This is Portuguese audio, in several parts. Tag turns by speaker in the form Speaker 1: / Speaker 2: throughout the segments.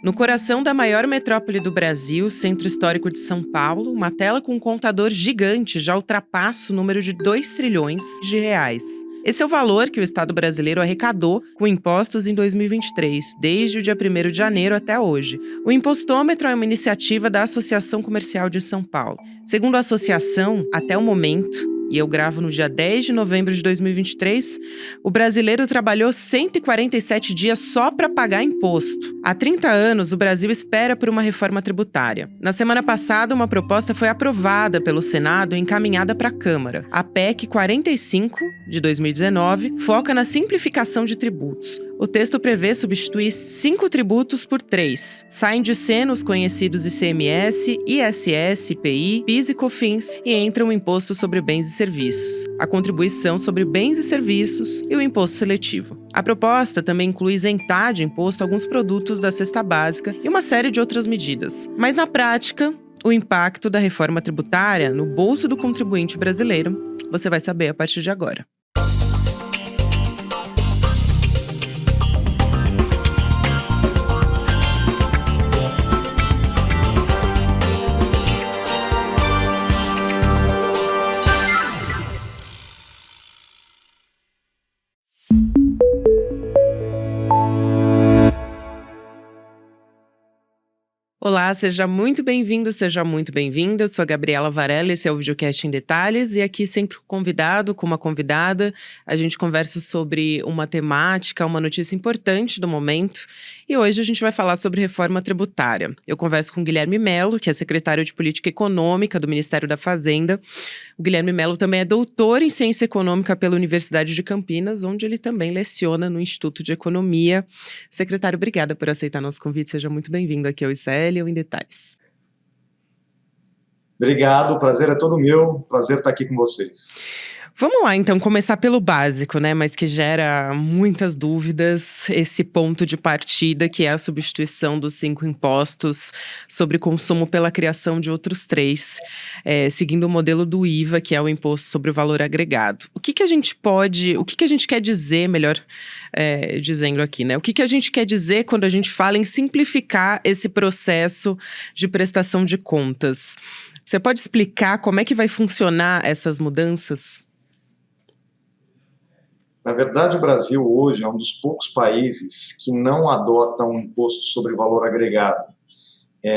Speaker 1: No coração da maior metrópole do Brasil, Centro Histórico de São Paulo, uma tela com um contador gigante já ultrapassa o número de 2 trilhões de reais. Esse é o valor que o Estado brasileiro arrecadou com impostos em 2023, desde o dia 1º de janeiro até hoje. O Impostômetro é uma iniciativa da Associação Comercial de São Paulo. Segundo a associação, até o momento, e eu gravo no dia 10 de novembro de 2023, o brasileiro trabalhou 147 dias só para pagar imposto. Há 30 anos, o Brasil espera por uma reforma tributária. Na semana passada, uma proposta foi aprovada pelo Senado e encaminhada para a Câmara. A PEC 45, de 2019, foca na simplificação de tributos. O texto prevê substituir 5 tributos por 3. Saem de cena os conhecidos ICMS, ISS, IPI, PIS e COFINS e entra o Imposto sobre Bens e Serviços, a Contribuição sobre Bens e Serviços e o Imposto Seletivo. A proposta também inclui isentar de imposto alguns produtos da cesta básica e uma série de outras medidas. Mas na prática, o impacto da reforma tributária no bolso do contribuinte brasileiro, você vai saber a partir de agora. Olá, seja muito bem-vindo, seja muito bem-vinda. Eu sou a Gabriela Varela, esse é o Videocast em Detalhes e aqui sempre com convidado, com uma convidada, a gente conversa sobre uma temática, uma notícia importante do momento e hoje a gente vai falar sobre reforma tributária. Eu converso com o Guilherme Mello, que é secretário de Política Econômica do Ministério da Fazenda. O Guilherme Mello também é doutor em Ciência Econômica pela Universidade de Campinas, onde ele também leciona no Instituto de Economia. Secretário, obrigada por aceitar nosso convite, seja muito bem-vindo aqui ao ICL ou em Detalhes.
Speaker 2: Obrigado, o prazer é todo meu, prazer estar aqui com vocês.
Speaker 1: Vamos lá, então, começar pelo básico, né? Mas que gera muitas dúvidas, esse ponto de partida que é a substituição dos 5 impostos sobre consumo pela criação de outros 3, seguindo o modelo do IVA, que é o Imposto sobre o Valor Agregado. O que a gente quer dizer, melhor dizendo aqui, né? O que a gente quer dizer quando a gente fala em simplificar esse processo de prestação de contas? Você pode explicar como é que vai funcionar essas mudanças?
Speaker 2: Na verdade, o Brasil hoje é um dos poucos países que não adota um imposto sobre valor agregado.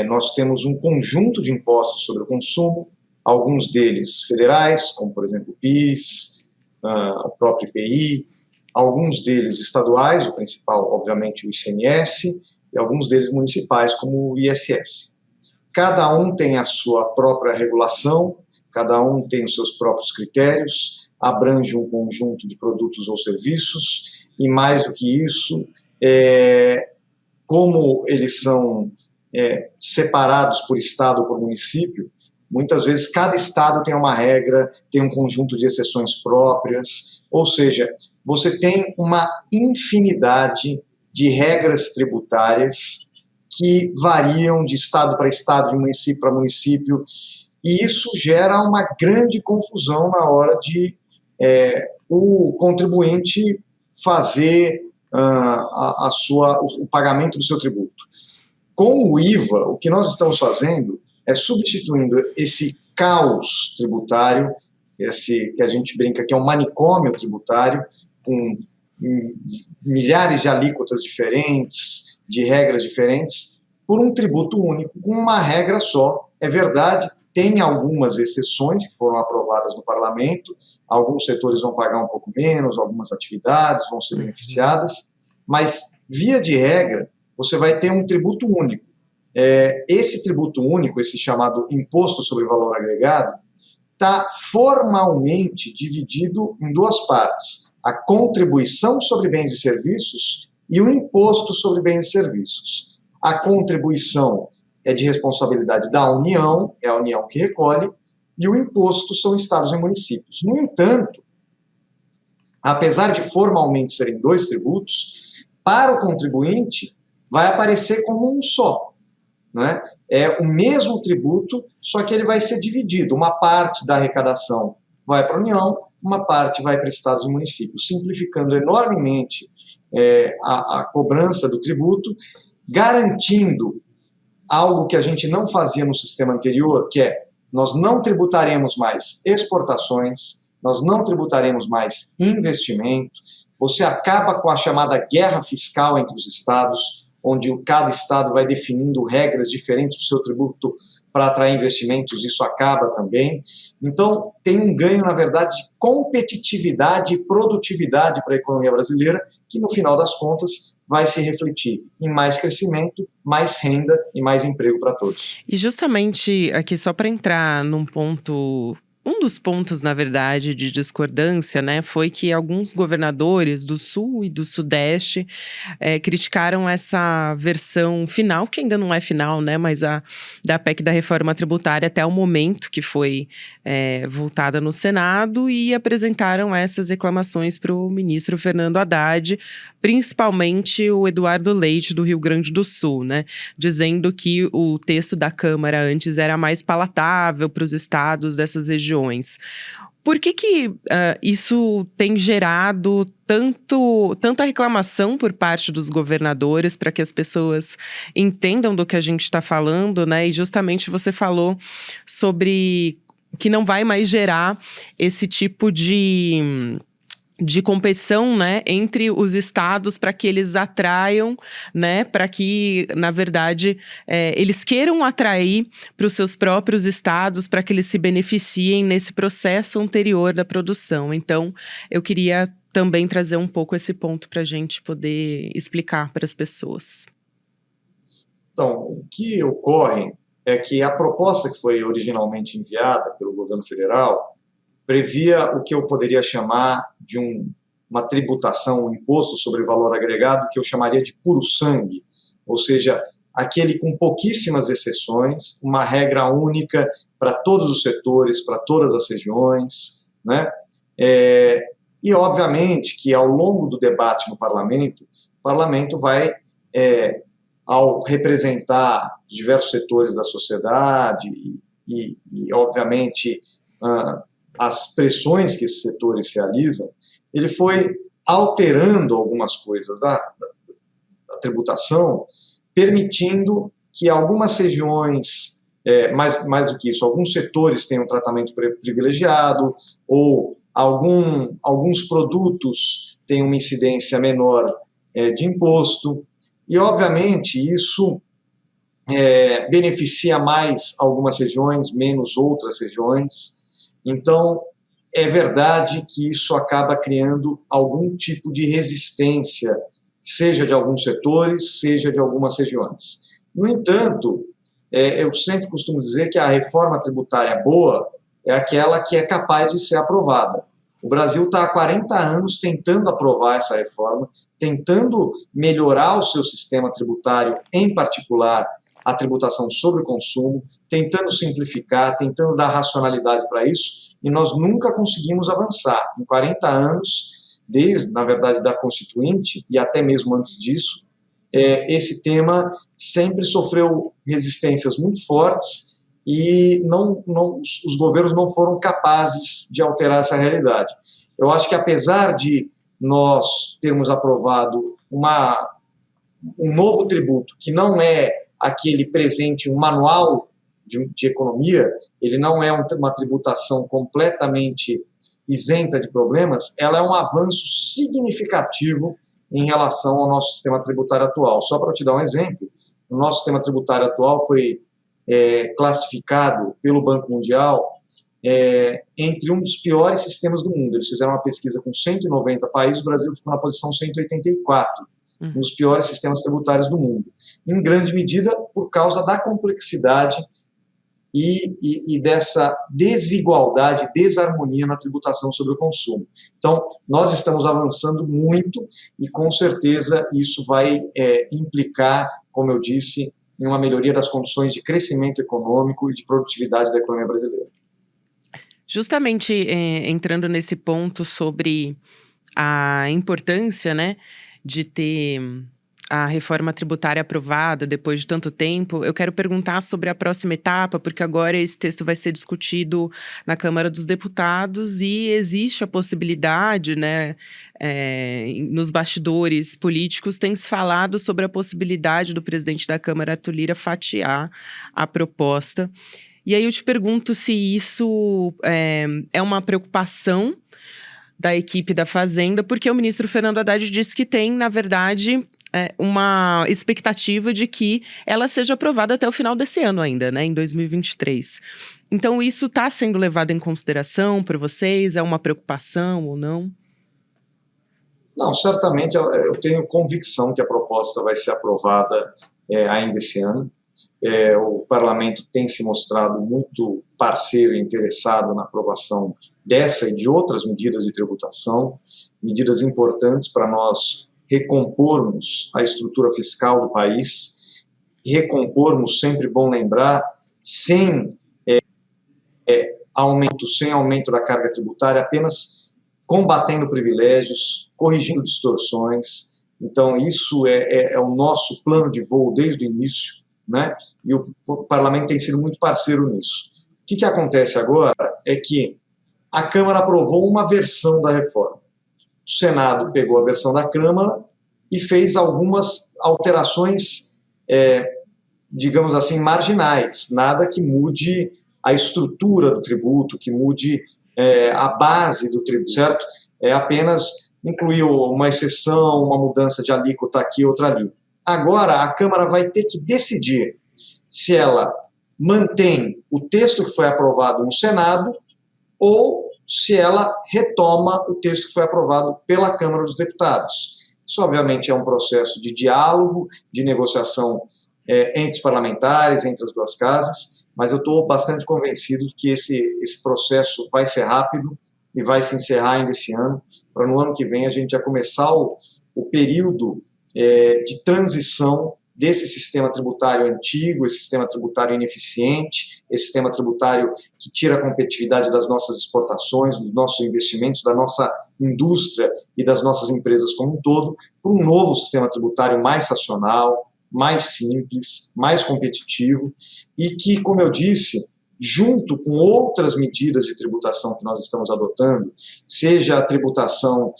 Speaker 2: Nós temos um conjunto de impostos sobre o consumo, alguns deles federais, como por exemplo o PIS, o próprio IPI, alguns deles estaduais, o principal, obviamente, o ICMS, e alguns deles municipais, como o ISS. Cada um tem a sua própria regulação, cada um tem os seus próprios critérios, abrange um conjunto de produtos ou serviços, e mais do que isso, como eles são separados por estado ou por município, muitas vezes cada estado tem uma regra, tem um conjunto de exceções próprias, ou seja, você tem uma infinidade de regras tributárias que variam de estado para estado, de município para município, e isso gera uma grande confusão na hora de o contribuinte fazer o pagamento do seu tributo. Com o IVA, o que nós estamos fazendo é substituindo esse caos tributário, esse que a gente brinca que é um manicômio tributário, com milhares de alíquotas diferentes, de regras diferentes, por um tributo único, com uma regra só. É verdade, tem algumas exceções que foram aprovadas no parlamento, alguns setores vão pagar um pouco menos, algumas atividades vão ser beneficiadas, mas, via de regra, você vai ter um tributo único. Esse tributo único, esse chamado Imposto sobre Valor Agregado, está formalmente dividido em 2 partes: a contribuição sobre bens e serviços e o imposto sobre bens e serviços. A contribuição é de responsabilidade da União, é a União que recolhe, e o imposto são estados e municípios. No entanto, apesar de formalmente serem 2 tributos, para o contribuinte vai aparecer como um só. Né? É o mesmo tributo, só que ele vai ser dividido. Uma parte da arrecadação vai para a União, uma parte vai para estados e municípios, simplificando enormemente a cobrança do tributo garantindo algo que a gente não fazia no sistema anterior, que é nós não tributaremos mais exportações, nós não tributaremos mais investimento, você acaba com a chamada guerra fiscal entre os estados, onde cada estado vai definindo regras diferentes para o seu tributo para atrair investimentos, isso acaba também. Então, tem um ganho, na verdade, de competitividade e produtividade para a economia brasileira, que no final das contas vai se refletir em mais crescimento, mais renda e mais emprego para todos.
Speaker 1: E justamente aqui, só para entrar num ponto. Um dos pontos, na verdade, de discordância, né, foi que alguns governadores do Sul e do Sudeste criticaram essa versão final, que ainda não é final, né, mas da PEC da reforma tributária até o momento que foi votada no Senado, e apresentaram essas reclamações para o ministro Fernando Haddad, principalmente o Eduardo Leite, do Rio Grande do Sul, né, dizendo que o texto da Câmara antes era mais palatável para os estados dessas regiões. Por que isso tem gerado tanta reclamação por parte dos governadores, para que as pessoas entendam do que a gente está falando, né? E justamente você falou sobre que não vai mais gerar esse tipo de competição, né, entre os estados, para que eles atraiam, né, para que, na verdade, eles queiram atrair para os seus próprios estados, para que eles se beneficiem nesse processo anterior da produção. Então, eu queria também trazer um pouco esse ponto para a gente poder explicar para as pessoas.
Speaker 2: Então, o que ocorre é que a proposta que foi originalmente enviada pelo governo federal previa o que eu poderia chamar de uma tributação, um imposto sobre valor agregado, que eu chamaria de puro sangue, ou seja, aquele com pouquíssimas exceções, uma regra única para todos os setores, para todas as regiões, né? E, obviamente, que ao longo do debate no parlamento, o parlamento vai, ao representar diversos setores da sociedade e obviamente, as pressões que esses setores realizam, ele foi alterando algumas coisas da tributação, permitindo que algumas regiões, mais do que isso, alguns setores tenham um tratamento privilegiado, ou alguns produtos tenham uma incidência menor de imposto, e, obviamente, isso beneficia mais algumas regiões, menos outras regiões. Então, é verdade que isso acaba criando algum tipo de resistência, seja de alguns setores, seja de algumas regiões. No entanto, eu sempre costumo dizer que a reforma tributária boa é aquela que é capaz de ser aprovada. O Brasil está há 40 anos tentando aprovar essa reforma, tentando melhorar o seu sistema tributário, em particular a tributação sobre o consumo, tentando simplificar, tentando dar racionalidade para isso, e nós nunca conseguimos avançar. Em 40 anos, desde, na verdade, da Constituinte, e até mesmo antes disso, esse tema sempre sofreu resistências muito fortes e os governos não foram capazes de alterar essa realidade. Eu acho que, apesar de nós termos aprovado um novo tributo, que não é aquele presente, um manual de economia, ele não é uma tributação completamente isenta de problemas, ela é um avanço significativo em relação ao nosso sistema tributário atual. Só para te dar um exemplo, o nosso sistema tributário atual foi classificado pelo Banco Mundial entre um dos piores sistemas do mundo. Eles fizeram uma pesquisa com 190 países, o Brasil ficou na posição 184, um dos piores sistemas tributários do mundo, em grande medida por causa da complexidade e dessa desigualdade, desarmonia na tributação sobre o consumo. Então, nós estamos avançando muito e, com certeza, isso vai implicar, como eu disse, em uma melhoria das condições de crescimento econômico e de produtividade da economia brasileira.
Speaker 1: Justamente entrando nesse ponto sobre a importância, né, de ter a reforma tributária aprovada depois de tanto tempo, eu quero perguntar sobre a próxima etapa, porque agora esse texto vai ser discutido na Câmara dos Deputados e existe a possibilidade, né, nos bastidores políticos tem se falado sobre a possibilidade do presidente da Câmara, Arthur Lira, fatiar a proposta. E aí eu te pergunto se isso é uma preocupação da equipe da Fazenda, porque o ministro Fernando Haddad disse que tem, na verdade, uma expectativa de que ela seja aprovada até o final desse ano ainda, né, em 2023. Então, isso está sendo levado em consideração por vocês? É uma preocupação ou não?
Speaker 2: Não, certamente eu tenho convicção que a proposta vai ser aprovada ainda esse ano. O parlamento tem se mostrado muito parceiro e interessado na aprovação dessa e de outras medidas de tributação, medidas importantes para nós recompormos a estrutura fiscal do país, recompormos, sempre bom lembrar, sem aumento da carga tributária, apenas combatendo privilégios, corrigindo distorções. Então, isso é o nosso plano de voo desde o início, né? E o parlamento tem sido muito parceiro nisso. O que acontece agora é que a Câmara aprovou uma versão da reforma. O Senado pegou a versão da Câmara e fez algumas alterações, digamos assim, marginais, nada que mude a estrutura do tributo, que mude a base do tributo, certo? Apenas incluiu uma exceção, uma mudança de alíquota aqui, outra ali. Agora, a Câmara vai ter que decidir se ela mantém o texto que foi aprovado no Senado ou se ela retoma o texto que foi aprovado pela Câmara dos Deputados. Isso, obviamente, é um processo de diálogo, de negociação entre os parlamentares, entre as duas casas, mas eu estou bastante convencido de que esse processo vai ser rápido e vai se encerrar ainda esse ano, para no ano que vem a gente já começar o período de transição desse sistema tributário antigo, esse sistema tributário ineficiente, esse sistema tributário que tira a competitividade das nossas exportações, dos nossos investimentos, da nossa indústria e das nossas empresas como um todo, para um novo sistema tributário mais racional, mais simples, mais competitivo e que, como eu disse, junto com outras medidas de tributação que nós estamos adotando, seja a tributação,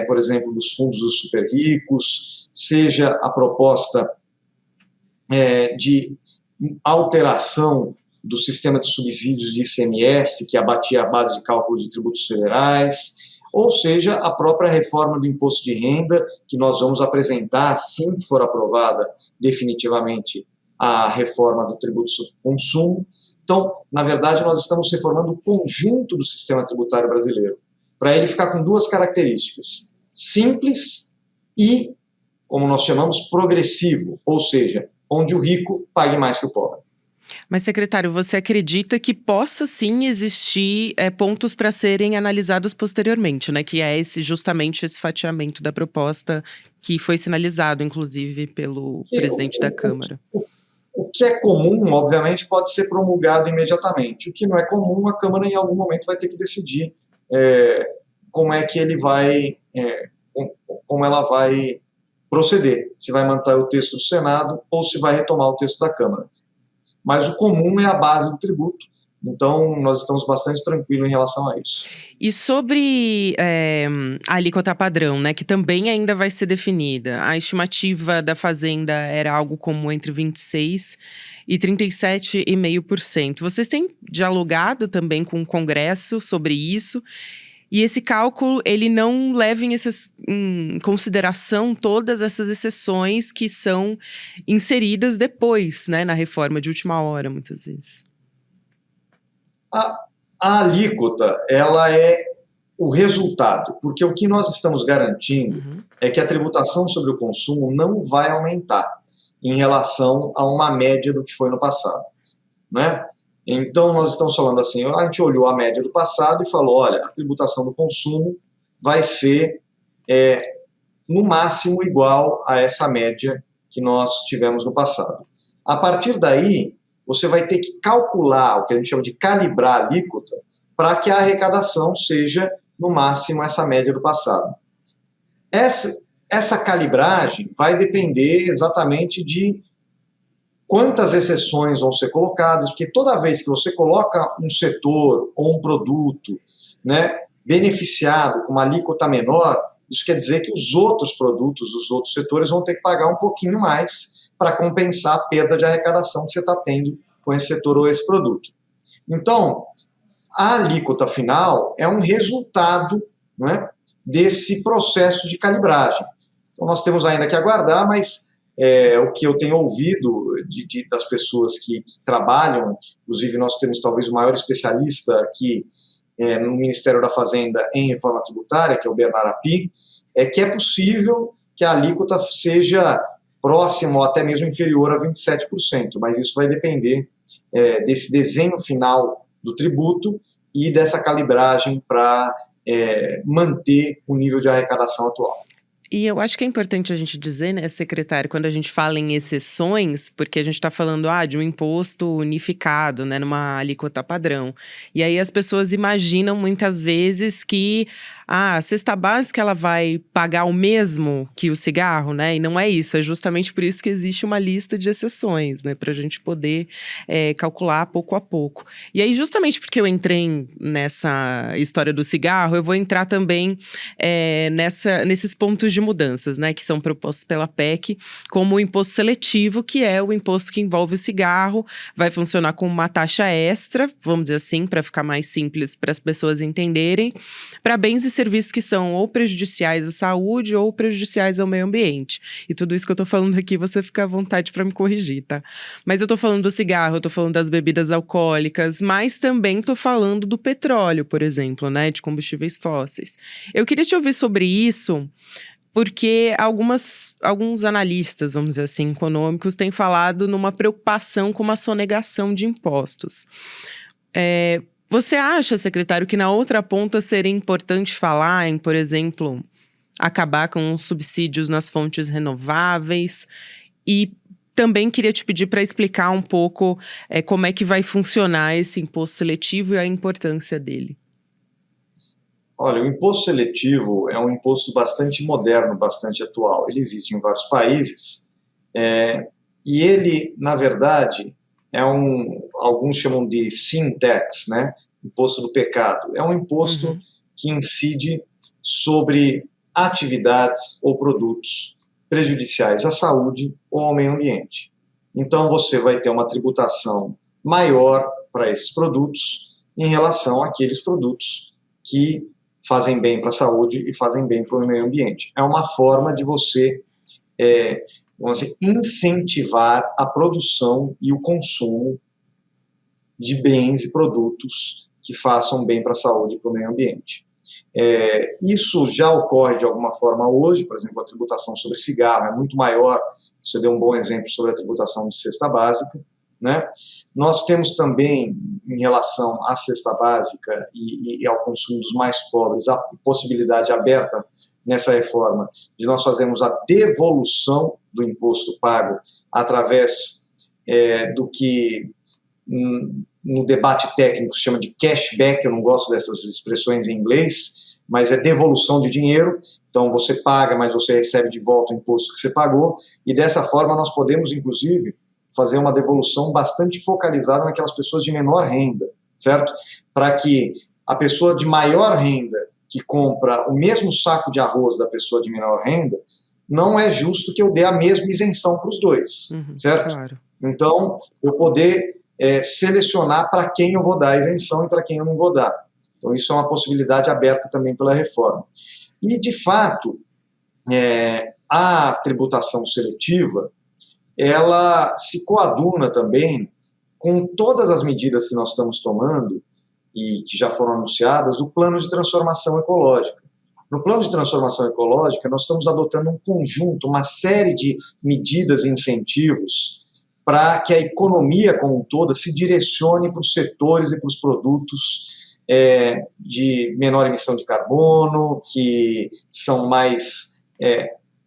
Speaker 2: por exemplo, dos fundos dos super ricos, seja a proposta de alteração do sistema de subsídios de ICMS, que abatia a base de cálculo de tributos federais, ou seja, a própria reforma do imposto de renda, que nós vamos apresentar assim que for aprovada definitivamente a reforma do tributo sobre consumo. Então, na verdade, nós estamos reformando o conjunto do sistema tributário brasileiro, para ele ficar com duas características: simples e, como nós chamamos, progressivo, ou seja, onde o rico pague mais que o pobre.
Speaker 1: Mas, secretário, você acredita que possa sim existir pontos para serem analisados posteriormente, né? Que é justamente esse fatiamento da proposta que foi sinalizado, inclusive, pelo presidente da Câmara.
Speaker 2: O que é comum, obviamente, pode ser promulgado imediatamente. O que não é comum, a Câmara, em algum momento, vai ter que decidir como é que ele vai, como ela vai proceder, se vai manter o texto do Senado ou se vai retomar o texto da Câmara. Mas o comum é a base do tributo, então nós estamos bastante tranquilos em relação a isso.
Speaker 1: E sobre a alíquota padrão, né, que também ainda vai ser definida, a estimativa da Fazenda era algo como entre 26% e 37,5%. Vocês têm dialogado também com o Congresso sobre isso? E esse cálculo, ele não leva em consideração todas essas exceções que são inseridas depois, né, na reforma de última hora, muitas vezes.
Speaker 2: A alíquota, ela é o resultado, porque o que nós estamos garantindo é que a tributação sobre o consumo não vai aumentar em relação a uma média do que foi no passado, né? Então, nós estamos falando assim, a gente olhou a média do passado e falou, olha, a tributação do consumo vai ser, no máximo, igual a essa média que nós tivemos no passado. A partir daí, você vai ter que calcular, o que a gente chama de calibrar a alíquota, para que a arrecadação seja, no máximo, essa média do passado. essa calibragem vai depender exatamente de quantas exceções vão ser colocadas, porque toda vez que você coloca um setor ou um produto, né, beneficiado com uma alíquota menor, isso quer dizer que os outros produtos, os outros setores vão ter que pagar um pouquinho mais para compensar a perda de arrecadação que você está tendo com esse setor ou esse produto. Então, a alíquota final é um resultado, né, desse processo de calibragem. Então, nós temos ainda que aguardar, mas o que eu tenho ouvido das pessoas que trabalham, inclusive nós temos talvez o maior especialista aqui no Ministério da Fazenda em reforma tributária, que é o Bernardo Api, é que é possível que a alíquota seja próxima ou até mesmo inferior a 27%, mas isso vai depender desse desenho final do tributo e dessa calibragem para manter o nível de arrecadação atual.
Speaker 1: E eu acho que é importante a gente dizer, né, secretário, quando a gente fala em exceções, porque a gente está falando de um imposto unificado, né, numa alíquota padrão. E aí as pessoas imaginam muitas vezes que a cesta básica ela vai pagar o mesmo que o cigarro, né? E não é isso, é justamente por isso que existe uma lista de exceções, né, para a gente poder calcular pouco a pouco. E aí, justamente porque eu entrei nessa história do cigarro, eu vou entrar também nesses pontos de mudanças, né, que são propostos pela PEC, como o imposto seletivo, que é o imposto que envolve o cigarro, vai funcionar como uma taxa extra, vamos dizer assim, para ficar mais simples para as pessoas entenderem, para bens e serviços que são ou prejudiciais à saúde ou prejudiciais ao meio ambiente. E tudo isso que eu tô falando aqui, você fica à vontade para me corrigir, tá? Mas eu tô falando do cigarro, eu tô falando das bebidas alcoólicas, mas também tô falando do petróleo, por exemplo, né, de combustíveis fósseis. Eu queria te ouvir sobre isso, porque alguns analistas, vamos dizer assim, econômicos, têm falado numa preocupação com uma sonegação de impostos. Você acha, secretário, que na outra ponta seria importante falar em, por exemplo, acabar com os subsídios nas fontes renováveis? E também queria te pedir para explicar um pouco como é que vai funcionar esse imposto seletivo e a importância dele.
Speaker 2: Olha, o imposto seletivo é um imposto bastante moderno, bastante atual. Ele existe em vários países e ele, na verdade, alguns chamam de sin tax, né? Imposto do pecado. É um imposto que incide sobre atividades ou produtos prejudiciais à saúde ou ao meio ambiente. Então, você vai ter uma tributação maior para esses produtos em relação àqueles produtos que fazem bem para a saúde e fazem bem para o meio ambiente. É uma forma de você, vamos dizer, incentivar a produção e o consumo de bens e produtos que façam bem para a saúde e para o meio ambiente. Isso já ocorre de alguma forma hoje, por exemplo, a tributação sobre cigarro é muito maior, você deu um bom exemplo sobre a tributação de cesta básica, né? Nós temos também, em relação à cesta básica e ao consumo dos mais pobres, a possibilidade aberta nessa reforma de nós fazermos a devolução do imposto pago através do que no debate técnico se chama de cashback. Eu não gosto dessas expressões em inglês, mas é devolução de dinheiro. Então você paga, mas você recebe de volta o imposto que você pagou, e dessa forma nós podemos, inclusive, fazer uma devolução bastante focalizada naquelas pessoas de menor renda, certo? Para que a pessoa de maior renda que compra o mesmo saco de arroz da pessoa de menor renda, não é justo que eu dê a mesma isenção para os dois, certo?
Speaker 1: Claro.
Speaker 2: Então, eu poder selecionar para quem eu vou dar a isenção e para quem eu não vou dar. Então, isso é uma possibilidade aberta também pela reforma. E, de fato, a tributação seletiva, ela se coaduna também com todas as medidas que nós estamos tomando e que já foram anunciadas do plano de transformação ecológica. No plano de transformação ecológica, nós estamos adotando um conjunto, uma série de medidas e incentivos para que a economia como um todo se direcione para os setores e para os produtos de menor emissão de carbono, que são mais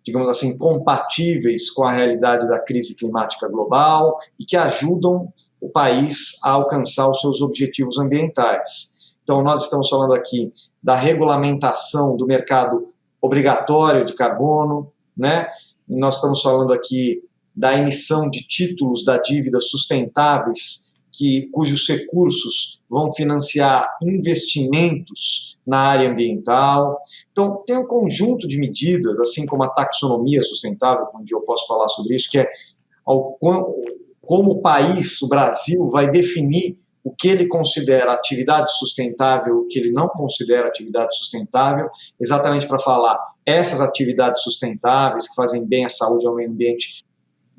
Speaker 2: digamos assim, compatíveis com a realidade da crise climática global e que ajudam o país a alcançar os seus objetivos ambientais. Então, nós estamos falando aqui da regulamentação do mercado obrigatório de carbono, né? E nós estamos falando aqui da emissão de títulos da dívida sustentáveis, cujos recursos vão financiar investimentos na área ambiental. Então, tem um conjunto de medidas, assim como a taxonomia sustentável, que um dia eu posso falar sobre isso, que é como o país, o Brasil, vai definir o que ele considera atividade sustentável, o que ele não considera atividade sustentável, exatamente para falar essas atividades sustentáveis que fazem bem à saúde e ao meio ambiente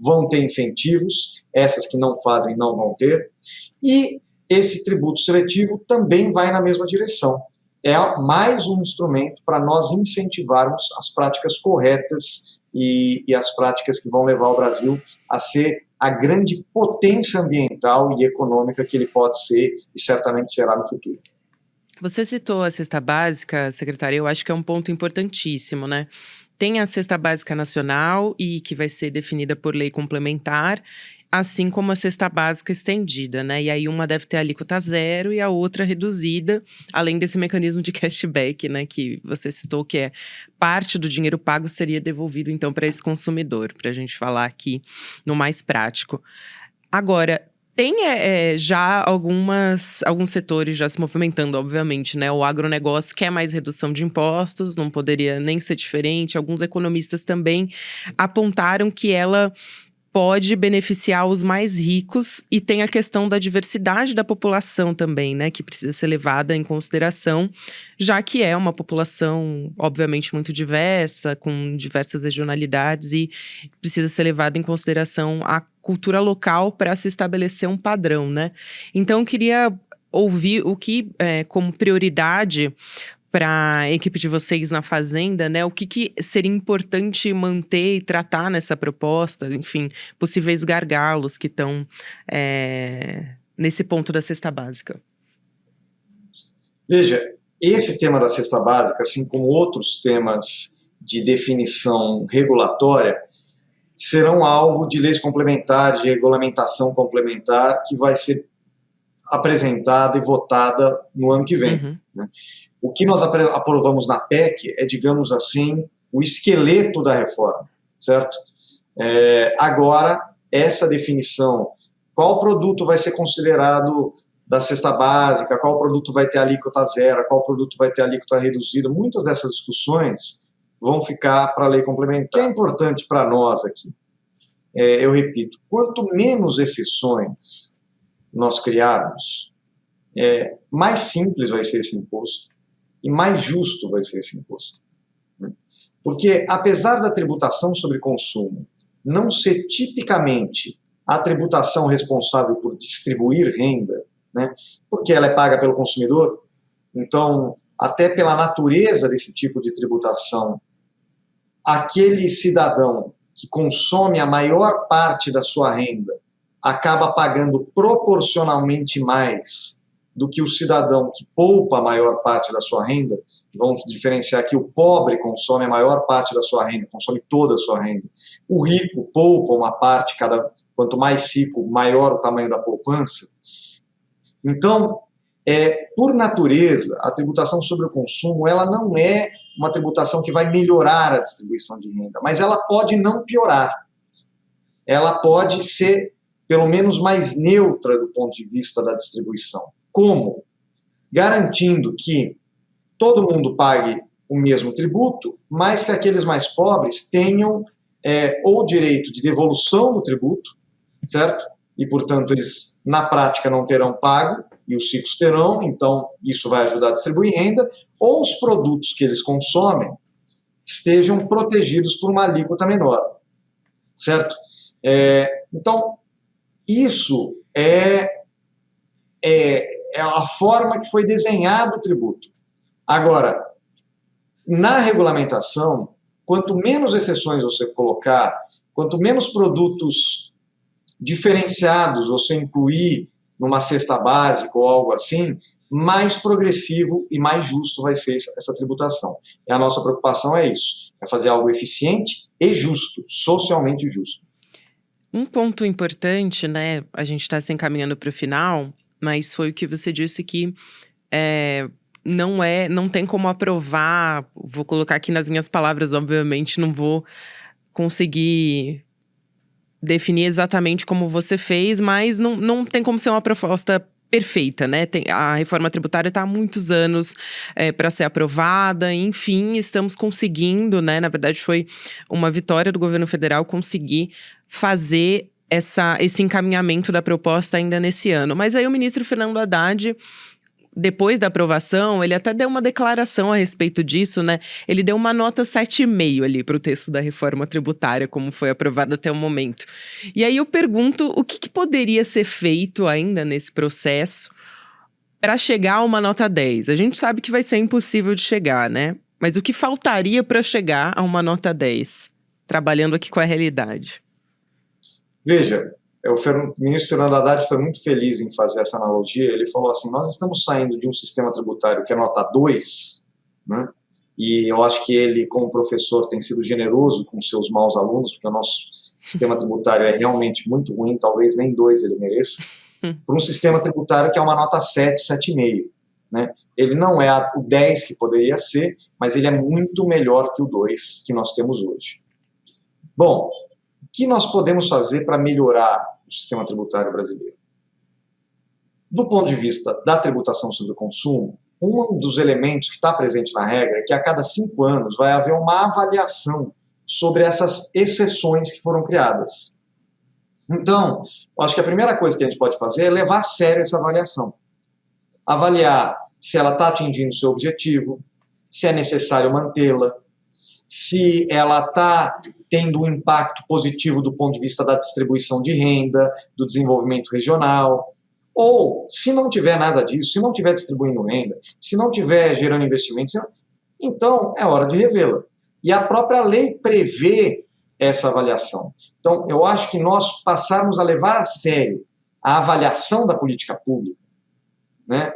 Speaker 2: vão ter incentivos, essas que não fazem não vão ter, e esse tributo seletivo também vai na mesma direção. É mais um instrumento para nós incentivarmos as práticas corretas e as práticas que vão levar o Brasil a ser a grande potência ambiental e econômica que ele pode ser e certamente será no futuro.
Speaker 1: Você citou a cesta básica, secretária, eu acho que é um ponto importantíssimo, né? Tem a cesta básica nacional e que vai ser definida por lei complementar, assim como a cesta básica estendida, né? E aí uma deve ter alíquota zero e a outra reduzida, além desse mecanismo de cashback, né? Que você citou que é parte do dinheiro pago seria devolvido então para esse consumidor, para a gente falar aqui no mais prático. Agora, tem já alguns setores já se movimentando, obviamente, né? O agronegócio quer mais redução de impostos, não poderia nem ser diferente. Alguns economistas também apontaram que ela pode beneficiar os mais ricos e tem a questão da diversidade da população também, né, que precisa ser levada em consideração, já que é uma população, obviamente, muito diversa, com diversas regionalidades e precisa ser levada em consideração a cultura local para se estabelecer um padrão, né? Então, eu queria ouvir o que, como prioridade para a equipe de vocês na Fazenda, né? O que seria importante manter e tratar nessa proposta? Enfim, possíveis gargalos que estão nesse ponto da cesta básica.
Speaker 2: Veja, esse tema da cesta básica, assim como outros temas de definição regulatória, serão alvo de leis complementares, de regulamentação complementar, que vai ser apresentada e votada no ano que vem.
Speaker 1: Uhum.
Speaker 2: Né? O que nós aprovamos na PEC é, digamos assim, o esqueleto da reforma, certo? Agora, essa definição, qual produto vai ser considerado da cesta básica, qual produto vai ter alíquota zero, qual produto vai ter alíquota reduzida, muitas dessas discussões vão ficar para a lei complementar. O que é importante para nós aqui, eu repito, quanto menos exceções nós criarmos, mais simples vai ser esse imposto e mais justo vai ser esse imposto. Porque, apesar da tributação sobre consumo não ser tipicamente a tributação responsável por distribuir renda, né, porque ela é paga pelo consumidor, então, até pela natureza desse tipo de tributação, aquele cidadão que consome a maior parte da sua renda acaba pagando proporcionalmente mais do que o cidadão que poupa a maior parte da sua renda. Vamos diferenciar aqui, o pobre consome a maior parte da sua renda, consome toda a sua renda. O rico poupa uma parte, quanto mais rico, maior o tamanho da poupança. Então, por natureza, a tributação sobre o consumo, ela não é uma tributação que vai melhorar a distribuição de renda, mas ela pode não piorar. Ela pode ser, pelo menos, mais neutra do ponto de vista da distribuição. Como? Garantindo que todo mundo pague o mesmo tributo, mas que aqueles mais pobres tenham ou direito de devolução do tributo, certo? E, portanto, eles, na prática, não terão pago, e os ricos terão, então isso vai ajudar a distribuir renda, ou os produtos que eles consomem estejam protegidos por uma alíquota menor, certo? Então, isso é a forma que foi desenhado o tributo. Agora, na regulamentação, quanto menos exceções você colocar, quanto menos produtos diferenciados você incluir numa cesta básica ou algo assim, mais progressivo e mais justo vai ser essa tributação. E a nossa preocupação é isso, é fazer algo eficiente e justo, socialmente justo.
Speaker 1: Um ponto importante, né, a gente está se encaminhando para o final, mas foi o que você disse que não tem como aprovar. Vou colocar aqui nas minhas palavras, obviamente, não vou conseguir definir exatamente como você fez, mas não tem como ser uma proposta perfeita, né? A reforma tributária está há muitos anos para ser aprovada, enfim, estamos conseguindo, né? Na verdade, foi uma vitória do governo federal conseguir fazer esse encaminhamento da proposta ainda nesse ano. Mas aí o ministro Fernando Haddad, depois da aprovação, ele até deu uma declaração a respeito disso, né? Ele deu uma nota 7,5 ali para o texto da reforma tributária, como foi aprovado até o momento. E aí eu pergunto, o que poderia ser feito ainda nesse processo para chegar a uma nota 10? A gente sabe que vai ser impossível de chegar, né? Mas o que faltaria para chegar a uma nota 10? Trabalhando aqui com a realidade.
Speaker 2: Veja, o ministro Fernando Haddad foi muito feliz em fazer essa analogia. Ele falou assim, nós estamos saindo de um sistema tributário que é nota 2, né? E eu acho que ele, como professor, tem sido generoso com seus maus alunos, porque o nosso sistema tributário é realmente muito ruim, talvez nem 2 ele mereça, para um sistema tributário que é uma nota 7, 7,5. Né? Ele não é o 10 que poderia ser, mas ele é muito melhor que o 2 que nós temos hoje. Bom, o que nós podemos fazer para melhorar o sistema tributário brasileiro? Do ponto de vista da tributação sobre o consumo, um dos elementos que está presente na regra é que a cada 5 anos vai haver uma avaliação sobre essas exceções que foram criadas. Então, eu acho que a primeira coisa que a gente pode fazer é levar a sério essa avaliação. Avaliar se ela está atingindo o seu objetivo, se é necessário mantê-la, se ela está tendo um impacto positivo do ponto de vista da distribuição de renda, do desenvolvimento regional, ou se não tiver nada disso, se não tiver distribuindo renda, se não tiver gerando investimentos, então é hora de revê-la. E a própria lei prevê essa avaliação. Então, eu acho que nós passarmos a levar a sério a avaliação da política pública, né?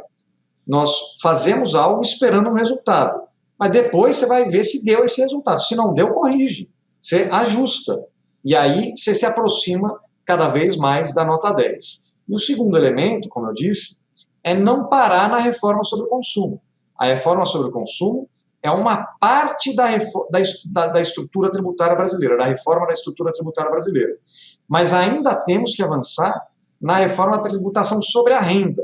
Speaker 2: Nós fazemos algo esperando um resultado, mas depois você vai ver se deu esse resultado. Se não deu, corrige, você ajusta, e aí você se aproxima cada vez mais da nota 10. E o segundo elemento, como eu disse, é não parar na reforma sobre o consumo. A reforma sobre o consumo é uma parte da estrutura tributária brasileira, da reforma da estrutura tributária brasileira. Mas ainda temos que avançar na reforma da tributação sobre a renda.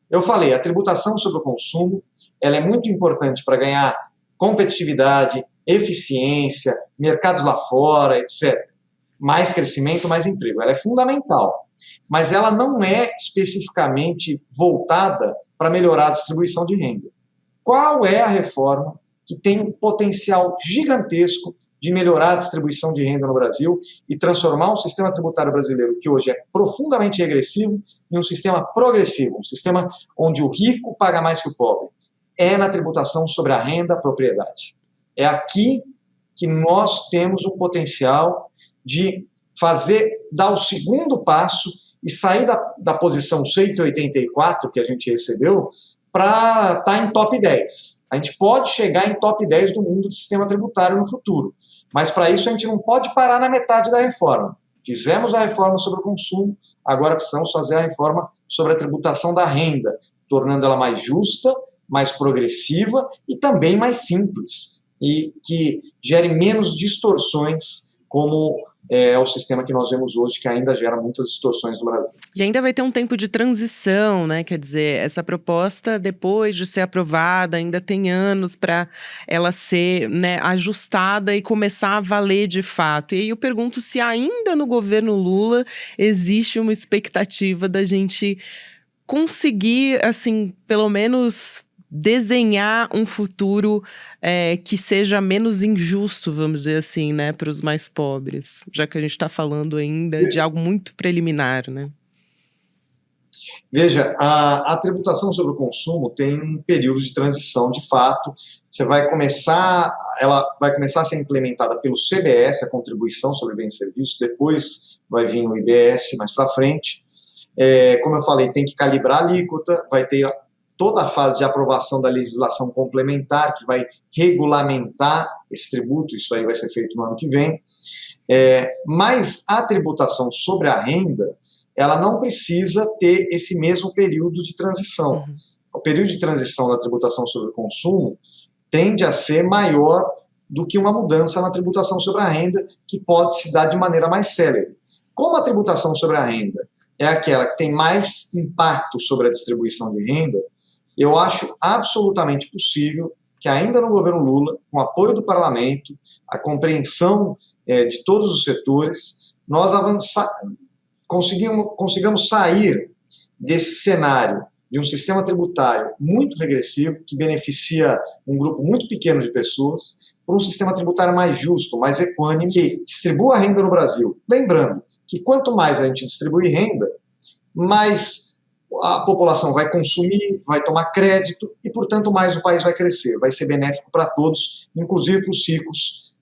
Speaker 2: Eu falei, a tributação sobre o consumo, ela é muito importante para ganhar competitividade, eficiência, mercados lá fora, etc. Mais crescimento, mais emprego. Ela é fundamental, mas ela não é especificamente voltada para melhorar a distribuição de renda. Qual é a reforma que tem um potencial gigantesco de melhorar a distribuição de renda no Brasil e transformar um sistema tributário brasileiro, que hoje é profundamente regressivo, em um sistema progressivo, um sistema onde o rico paga mais que o pobre? É na tributação sobre a renda, a propriedade. É aqui que nós temos um potencial de dar o segundo passo e sair da posição 184 que a gente recebeu para estar em top 10. A gente pode chegar em top 10 do mundo de sistema tributário no futuro, mas para isso a gente não pode parar na metade da reforma. Fizemos a reforma sobre o consumo, agora precisamos fazer a reforma sobre a tributação da renda, tornando ela mais justa, mais progressiva e também mais simples, e que gere menos distorções, como é o sistema que nós vemos hoje, que ainda gera muitas distorções no Brasil.
Speaker 1: E ainda vai ter um tempo de transição, né? Quer dizer, essa proposta, depois de ser aprovada, ainda tem anos para ela ser, né, ajustada e começar a valer de fato. E aí eu pergunto se ainda no governo Lula existe uma expectativa da gente conseguir, assim, pelo menos desenhar um futuro que seja menos injusto, vamos dizer assim, né, para os mais pobres, já que a gente está falando ainda de algo muito preliminar, né?
Speaker 2: Veja, a tributação sobre o consumo tem um período de transição, de fato. Ela vai começar a ser implementada pelo CBS, a contribuição sobre bens e serviços, depois vai vir o IBS mais para frente. Como eu falei, tem que calibrar a alíquota, vai ter toda a fase de aprovação da legislação complementar, que vai regulamentar esse tributo, isso aí vai ser feito no ano que vem. Mas a tributação sobre a renda, ela não precisa ter esse mesmo período de transição. o período de transição da tributação sobre o consumo tende a ser maior do que uma mudança na tributação sobre a renda, que pode se dar de maneira mais célere. Como a tributação sobre a renda é aquela que tem mais impacto sobre a distribuição de renda, eu acho absolutamente possível que ainda no governo Lula, com o apoio do parlamento, a compreensão de todos os setores, nós consigamos sair desse cenário de um sistema tributário muito regressivo, que beneficia um grupo muito pequeno de pessoas, por um sistema tributário mais justo, mais equânime, que distribua a renda no Brasil. Lembrando que quanto mais a gente distribuir renda, mais a população vai consumir, vai tomar crédito e, portanto, mais o país vai crescer. Vai ser benéfico para todos, inclusive para os ricos,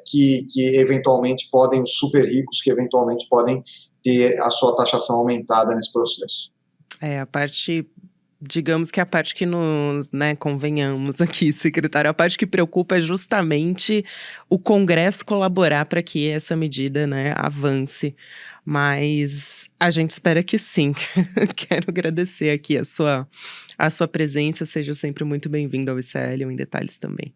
Speaker 2: que eventualmente podem, os super ricos, que eventualmente podem ter a sua taxação aumentada nesse processo.
Speaker 1: A parte, digamos que a parte que nos, convenhamos aqui, secretário, a parte que preocupa é justamente o Congresso colaborar para que essa medida, avance. Mas a gente espera que sim. Quero agradecer aqui a sua presença, seja sempre muito bem-vindo ao ICL, Em Detalhes também.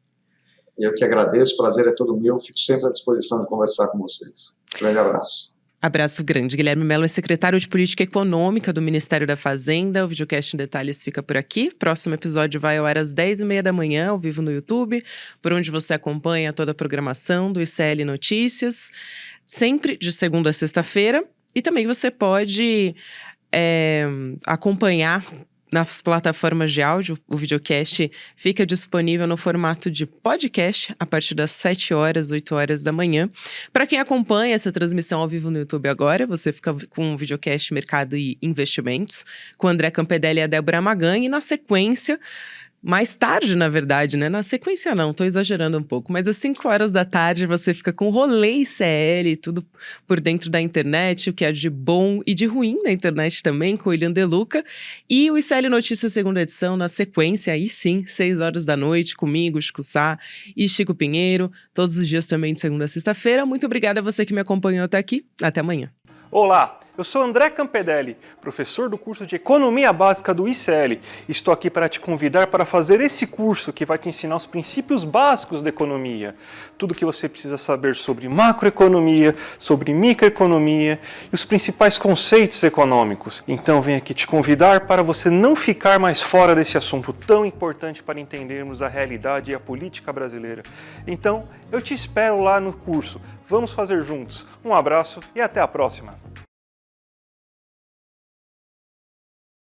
Speaker 2: Eu que agradeço, o prazer é todo meu, fico sempre à disposição de conversar com vocês. Grande abraço.
Speaker 1: Abraço grande. Guilherme Mello é secretário de Política Econômica do Ministério da Fazenda. O videocast Em Detalhes fica por aqui. Próximo episódio vai ao ar às 10h30 da manhã, ao vivo no YouTube, por onde você acompanha toda a programação do ICL Notícias, sempre de segunda a sexta-feira. E também você pode acompanhar nas plataformas de áudio. O videocast fica disponível no formato de podcast a partir das 7 horas, 8 horas da manhã. Para quem acompanha essa transmissão ao vivo no YouTube agora, você fica com o videocast Mercado e Investimentos, com o André Campedelli e a Débora Magan, e na sequência, mais tarde, na verdade, na sequência não, tô exagerando um pouco, mas às 5 horas da tarde você fica com o Rolê ICL, tudo por dentro da internet, o que é de bom e de ruim na internet também, com o William De Luca, e o ICL Notícias segunda edição na sequência, aí sim, 6 horas da noite, comigo, Chico Sá e Chico Pinheiro, todos os dias também de segunda a sexta-feira. Muito obrigada a você que me acompanhou até aqui, até amanhã.
Speaker 3: Olá, eu sou André Campedelli, professor do curso de Economia Básica do ICL. Estou aqui para te convidar para fazer esse curso que vai te ensinar os princípios básicos da economia. Tudo o que você precisa saber sobre macroeconomia, sobre microeconomia e os principais conceitos econômicos. Então venho aqui te convidar para você não ficar mais fora desse assunto tão importante para entendermos a realidade e a política brasileira. Então eu te espero lá no curso. Vamos fazer juntos. Um abraço e até a próxima!